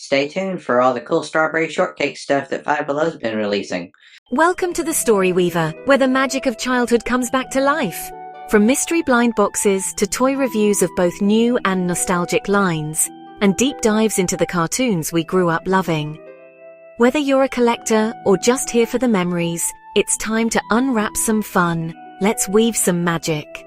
Stay tuned for all the cool strawberry shortcake stuff that Five Below's been releasing. Welcome to the Story Weaver, where the magic of childhood comes back to life. From mystery blind boxes to toy reviews of both new and nostalgic lines, and deep dives into the cartoons we grew up loving. Whether you're a collector or just here for the memories, it's time to unwrap some fun. Let's weave some magic.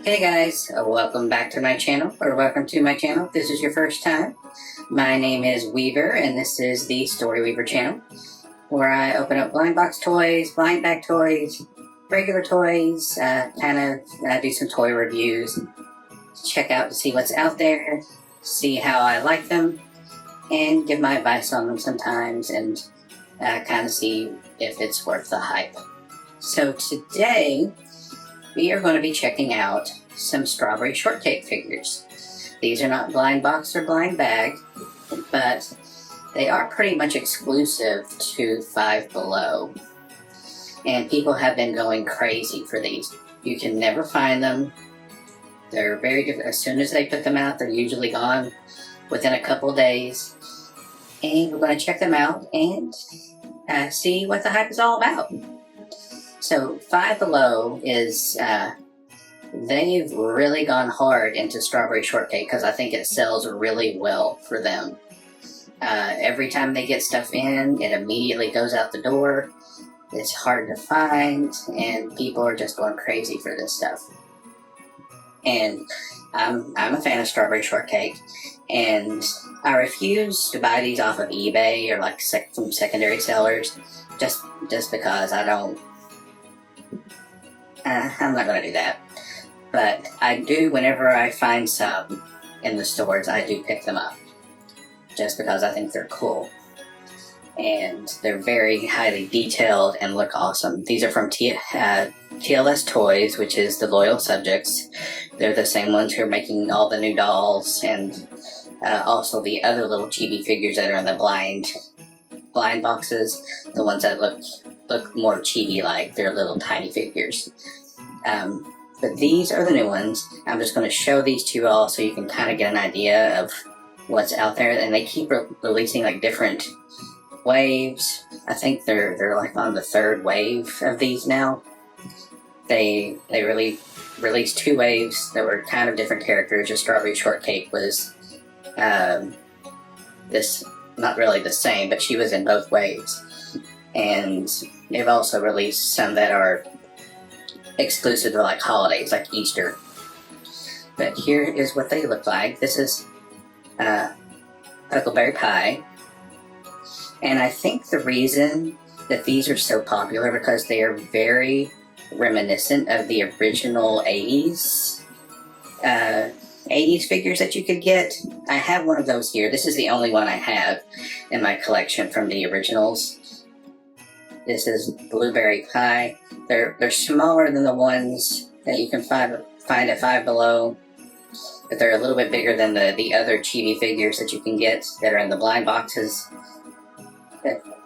Hey guys, welcome back to my channel, or welcome to my channel if this is your first time. My name is Weaver, and this is the Story Weaver channel, where I open up blind box toys, blind bag toys, regular toys, do some toy reviews, check out to see what's out there, see how I like them, and give my advice on them sometimes, and kind of see if it's worth the hype. So today, we are going to be checking out some strawberry shortcake figures. These are not blind box or blind bag, but they are pretty much exclusive to Five Below. And people have been going crazy for these. You can never find them. They're very good. As soon as they put them out, they're usually gone within a couple days. And we're going to check them out and see what the hype is all about. So Five Below is, they've really gone hard into strawberry shortcake because I think it sells really well for them. Every time they get stuff in, it immediately goes out the door. It's hard to find, and people are just going crazy for this stuff. And I'm a fan of strawberry shortcake, and I refuse to buy these off of eBay or like from secondary sellers, just because I'm not going to do that. But I do, whenever I find some in the stores, I do pick them up. Just because I think they're cool. And they're very highly detailed and look awesome. These are from TLS Toys, which is the Loyal Subjects. They're the same ones who are making all the new dolls and also the other little Cheebee figures that are in the blind boxes. The ones that look more Cheebee-like. They're little tiny figures. But these are the new ones. I'm just going to show these to you all so you can kind of get an idea of what's out there. And they keep releasing like different waves. I think they're like on the third wave of these now. They really released two waves that were kind of different characters. Just Strawberry Shortcake was this not really the same, but she was in both waves. And they've also released some that are exclusive to like holidays, like Easter. But here is what they look like. This is Huckleberry Pie. And I think the reason that these are so popular because they are very reminiscent of the original 80s figures that you could get. I have one of those here. This is the only one I have in my collection from the originals. This is Blueberry Pie. They're smaller than the ones that you can find at Five Below, but they're a little bit bigger than the other Cheebee figures that you can get that are in the blind boxes.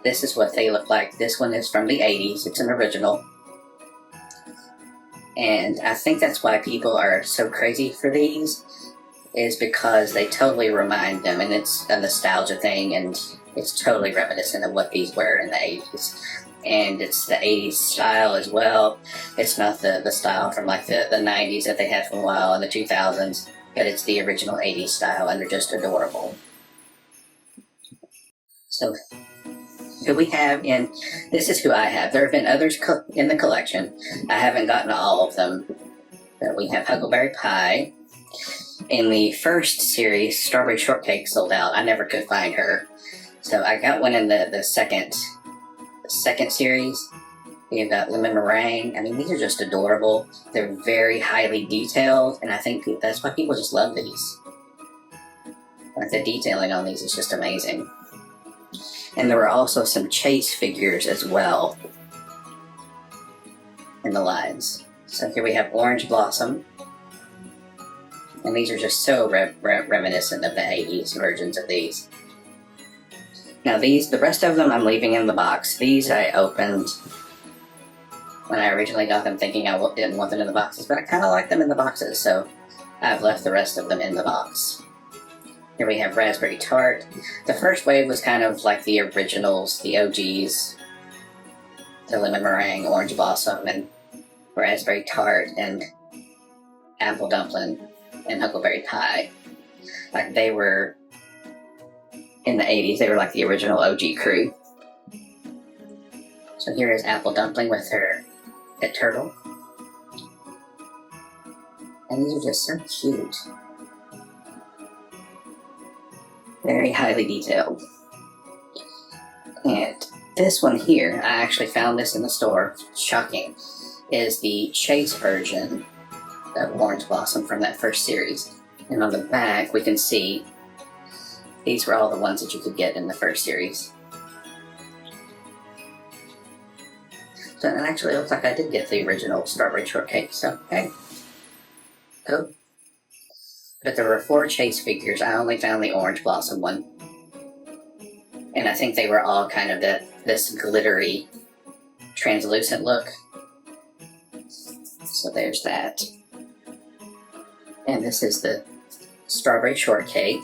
This is what they look like. This one is from the 80s. It's an original. And I think that's why people are so crazy for these, is because they totally remind them, and it's a nostalgia thing, and it's totally reminiscent of what these were in the 80s. And it's the 80s style as well. It's not the style from like the 90s that they had for a while in the 2000s, but it's the original 80s style, and they're just adorable. So, who we have in, this is who I have. There have been others in the collection. I haven't gotten all of them. But we have Huckleberry Pie. In the first series, Strawberry Shortcake sold out. I never could find her. So I got one in the second series. We've got Lemon Meringue. I mean, these are just adorable. They're very highly detailed, and I think that's why people just love these. Like, the detailing on these is just amazing. And there were also some Chase figures as well in the lines. So here we have Orange Blossom. And these are just so reminiscent of the 80s versions of these. Now the rest of them I'm leaving in the box. These I opened when I originally got them thinking I didn't want them in the boxes, but I kind of like them in the boxes, so I've left the rest of them in the box. Here we have Raspberry Tart. The first wave was kind of like the originals, the OGs, the Lemon Meringue, Orange Blossom, and Raspberry Tart, and Apple Dumpling, and Huckleberry Pie. Like, they were, in the 80s, they were like the original OG crew. So here is Apple Dumpling with her pet turtle. And these are just so cute. Very highly detailed. And this one here, I actually found this in the store, shocking, is the Chase version of Orange Blossom from that first series. And on the back, we can see these were all the ones that you could get in the first series. So it actually looks like I did get the original Strawberry Shortcake, so hey. Cool. But there were 4 Chase figures. I only found the Orange Blossom one. And I think they were all kind of this glittery, translucent look. So there's that. And this is the Strawberry Shortcake.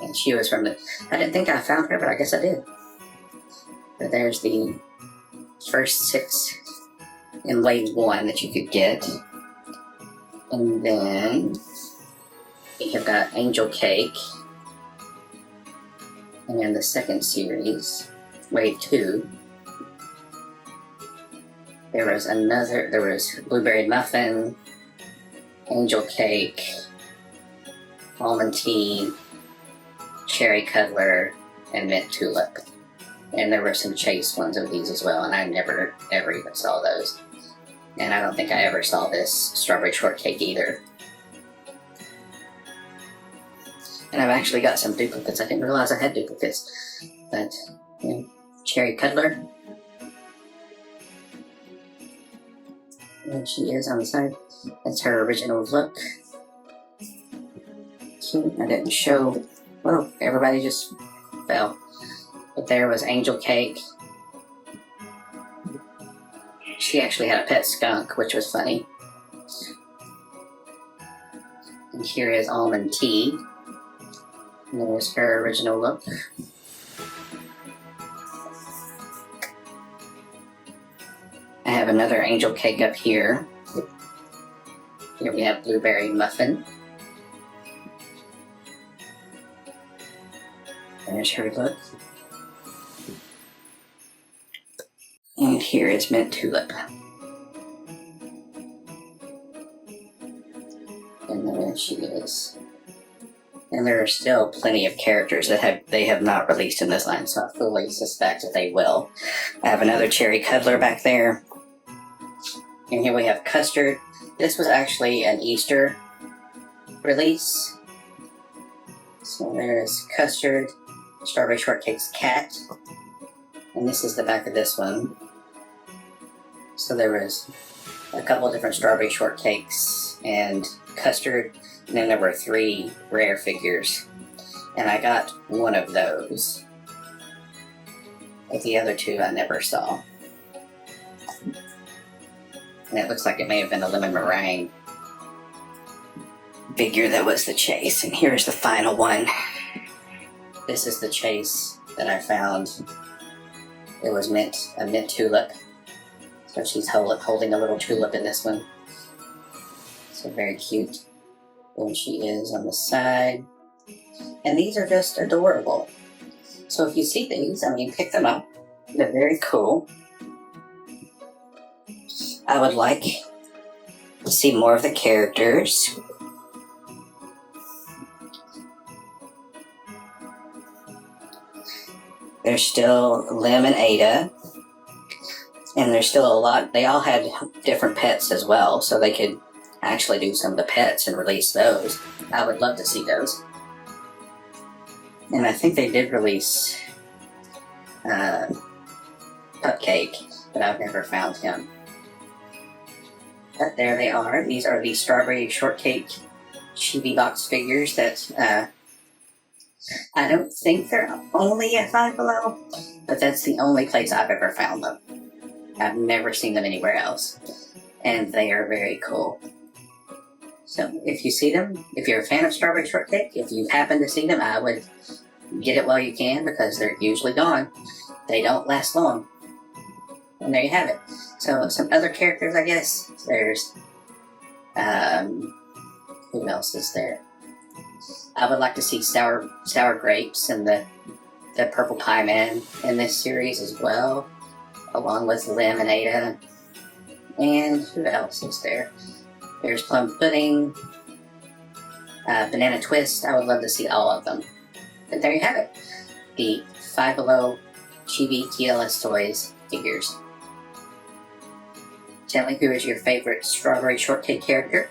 And she was from I didn't think I found her, but I guess I did. But there's the first 6 in wave 1 that you could get. And then we have got Angel Cake. And then the second series, wave 2. There was Blueberry Muffin, Angel Cake, Almond Tea, Cherry Cuddler, and Mint Tulip. And there were some Chase ones of these as well, and I never, ever even saw those. And I don't think I ever saw this Strawberry Shortcake either. And I've actually got some duplicates. I didn't realize I had duplicates. But, Cherry Cuddler. And she is on the side. That's her original look. Cute. I didn't show. Well, everybody just fell. But there was Angel Cake. She actually had a pet skunk, which was funny. And here is Almond Tea. And there's her original look. I have another Angel Cake up here. Here we have Blueberry Muffin. There's her look. And here is Mint Tulip. And there she is. And there are still plenty of characters that they have not released in this line, so I fully suspect that they will. I have another Cherry Cuddler back there. And here we have Custard. This was actually an Easter release. So there's Custard, Strawberry Shortcake's cat. And this is the back of this one. So there was a couple of different Strawberry Shortcakes and Custard, and then there were 3 rare figures. And I got one of those. But the other 2 I never saw. And it looks like it may have been a Lemon Meringue figure that was the Chase. And here's the final one. This is the Chase that I found. It was a mint tulip. So she's holding a little tulip in this one. So very cute. And she is on the side. And these are just adorable. So if you see these, pick them up. They're very cool. I would like to see more of the characters. There's still Lim and Ada. And there's still a lot. They all had different pets as well, so they could actually do some of the pets and release those. I would love to see those. And I think they did release Cupcake, but I've never found him. But there they are. These are the Strawberry Shortcake Cheebee box figures that I don't think they're only at Five Below, but that's the only place I've ever found them. I've never seen them anywhere else, and they are very cool. So if you see them, if you're a fan of Strawberry Shortcake, if you happen to see them, I would get it while you can because they're usually gone. They don't last long. And there you have it. So some other characters, I guess. There's, who else is there? I would like to see Sour Grapes and the Purple Pie Man in this series as well, along with Lemonade. And who else is there? There's Plum Pudding, Banana Twist. I would love to see all of them. But there you have it. The Five Below Cheebee TLS Toys figures. Tell me, who is your favorite Strawberry Shortcake character?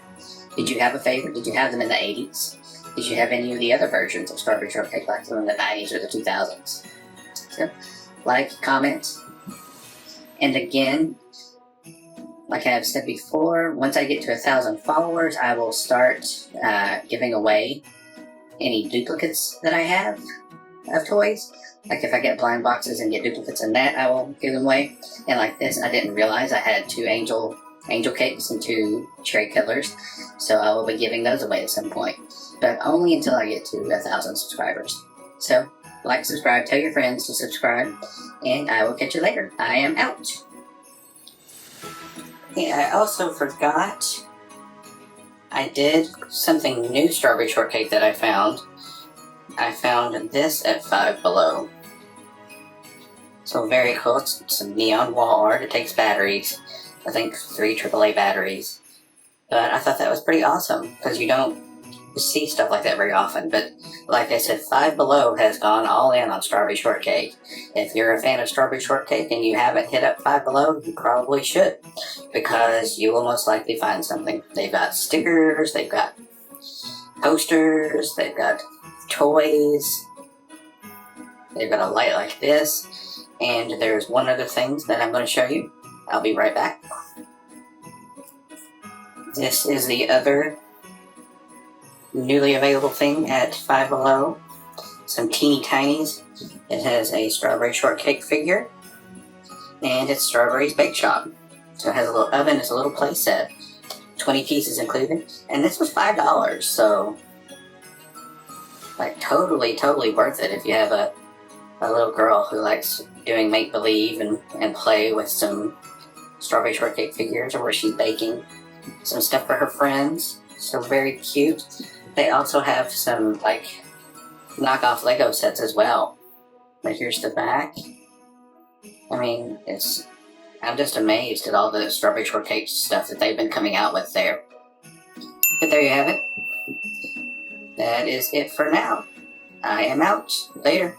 Did you have a favorite? Did you have them in the 80s? Did you have any of the other versions of Strawberry Shortcake, like them in the 90s or the 2000s? So, like, comment. And again, like I have said before, once I get to 1,000 followers, I will start giving away any duplicates that I have of toys. Like if I get blind boxes and get duplicates in that, I will give them away. And like this, I didn't realize I had 2 angel cakes and 2 cherry killers, so I will be giving those away at some point. But only until I get to 1,000 subscribers. So, like, subscribe, tell your friends to subscribe, and I will catch you later. I am out. Yeah, I also forgot, I did something new Strawberry Shortcake that I found. I found this at Five Below. So very cool. It's some neon wall art. It takes batteries. I think 3 AAA batteries. But I thought that was pretty awesome, because you don't see stuff like that very often. But like I said, Five Below has gone all in on Strawberry Shortcake. If you're a fan of Strawberry Shortcake and you haven't hit up Five Below, you probably should, because you will most likely find something. They've got stickers, they've got posters, they've got toys, they've got a light like this, and there's one other thing that I'm going to show you. I'll be right back. This is the other newly available thing at Five Below. Some teeny tinies. It has a Strawberry Shortcake figure, and it's Strawberry's Bake Shop. So it has a little oven, it's a little play set, 20 pieces included, and this was $5, so like totally worth it if you have a little girl who likes doing make-believe and play with some Strawberry Shortcake figures, or where she's baking some stuff for her friends. So very cute. They also have some like knockoff Lego sets as well. But here's the back. I mean, I'm just amazed at all the Strawberry Shortcake stuff that they've been coming out with there. But there you have it. That is it for now. I am out. Later.